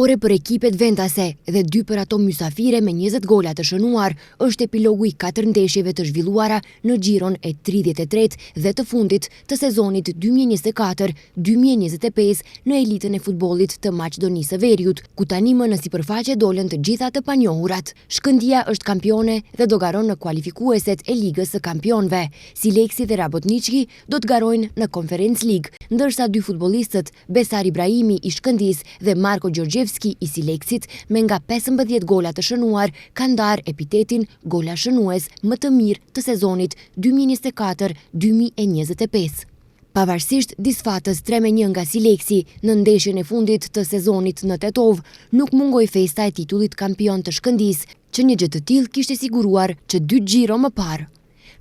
fitore për ekipet vendase dhe 2 për ato mysafire me 20 gola të shënuar është epilogu i 4 ndeshjeve të zhvilluara në Giron e 33 dhe të fundit të sezonit 2024-2025 në elitën e futbollit të Maqedonisë së Veriut, ku tani më në sipërfaqe dolën të gjitha të panjohurat. Shkëndia është kampione dhe do garon në kualifikueset e Ligës së Kampionëve. Sileksi dhe Rabotniçki do të garojnë në Conference League, ndërsa 2 futbollistët, Besar Ibrahimi i Shkëndijës dhe Marko Gjorgjevski i Sileksit, me nga 15 gola të shënuar, kanë ndarë epitetin gola shënues më të mirë të sezonit 2024-2025. Pavarësisht disfatës 3-1 nga Sileksi në ndeshjen e fundit të sezonit në Tetov, nuk mungoi festa e titullit kampion të Shkëndijës, që një gjë të tillë kishte siguruar që 2 xhiro më parë.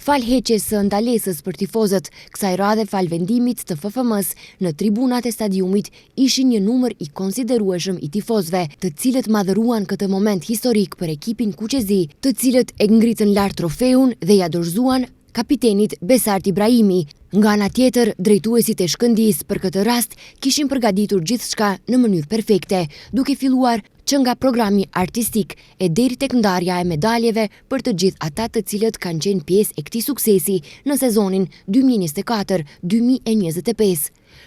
Fal heqjes së ndalesës për tifozët, kësaj radhe fal vendimit të FFM-s në tribunat e stadiumit ishin një numër i konsiderueshëm i tifozëve, të cilët madhëruan këtë moment historik për ekipin kuqezi, të cilët e ngritën lart trofeun dhe ja dorëzuan kapitenit Besart Ibrahimi. Nga ana tjetër, drejtuesit e Shkëndijës për këtë rast kishin përgatitur gjithçka në mënyrë perfekte, duke filluar që nga programi artistik e deri tek ndarja e medaljeve për të gjithë ata të cilët kanë qenë pjesë e këtij suksesi në sezonin 2024-2025.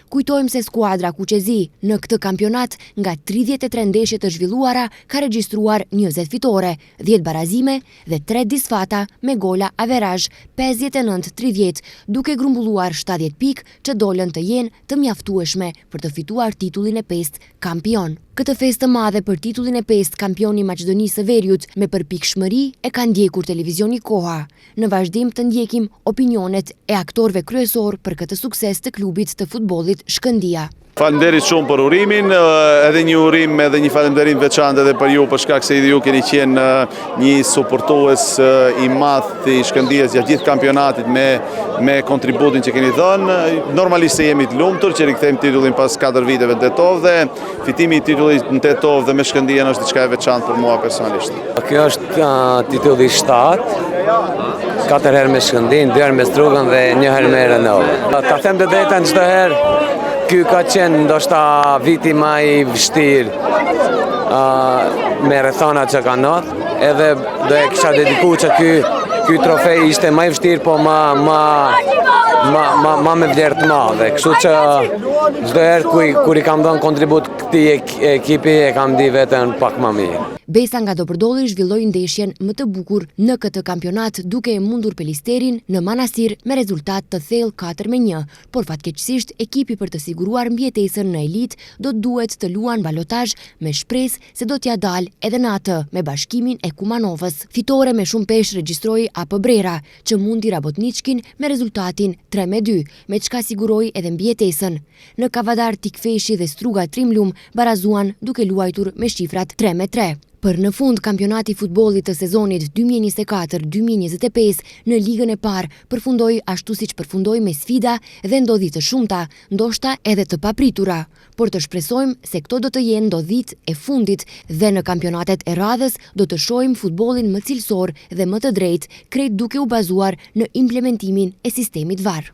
Kujtojmë se skuadra kuqezi në këtë kampionat nga 33 ndeshje të zhvilluara ka regjistruar 20 fitore, 10 barazime dhe 3 disfata me gola averazh 59-30, duke grumbulluar 70 pikë që dolën të jenë të mjaftueshme për të fituar titullin e 5 kampion. Këtë festë të madhe për titullin e 5 kampioni Maqedonisë së Veriut me përpikshmëri e ka ndjekur televizioni Koha. Në vazhdim të ndjekim opinionet e aktorëve kryesor për këtë sukses të klubit të futbollit Shkëndija. Faleminderit shumë për urimin, edhe një urim edhe një falënderim veçantë edhe për ju, për shkak se ju keni qenë një suportues i madh i Shkëndijës gjatë gjithë kampionatit me kontributin që keni dhënë. Normalisht se jemi të lumtur që rikthejmë titullin pas 4 viteve në Tetov dhe fitimi i titullit në Tetov dhe me Shkëndijën është diçka e veçantë për mua personalisht. Kjo është titulli 7. 4 herë me Shkëndijën, 2 herë me Strugën dhe 1 herë me Renovë. Ta them të drejtën, çdo herë ky ka qenë ndoshta viti më i vështirë me rrethana që ka ndodhur, edhe do e kisha dedikuar që ky trofej ishte më i vështirë, po ma me vlerë të madhe. Kështu që çdo herë kur i kam dhënë kontribut këtij ekipi e kam di veten pak më mirë. Besa nga Dobërdolli zhvilloi ndeshjen më të bukur në këtë kampionat, duke e mundur Pelisterin në Manastir me rezultat të thellë 4-1, por fatkeqësisht ekipi për të siguruar mbijetesën në elit do duhet të luan balotazh me shpresë se do t'ja dalë edhe në atë me bashkimin e Kumanovës. Fitore me shumë peshë regjistroi AP Brera, që mundi Rabotniçkin me rezultatin 3-2, me çka siguroi edhe mbijetesën. Në Kavadar Tikfeshi dhe Struga Trimlum barazuan duke luajtur me shifrat 3-3. Për në fund kampionati futbollit të sezonit 2024-2025 në ligën e parë përfundoi ashtu siç përfundoi me sfida dhe ndodhi të shumta, ndoshta edhe të papritura, por të shpresojmë se këto do të jenë ndodhit e fundit dhe në kampionatet e radhës do të shohim futbollin më cilësor dhe më të drejtë, krejt duke u bazuar në implementimin e sistemit VAR.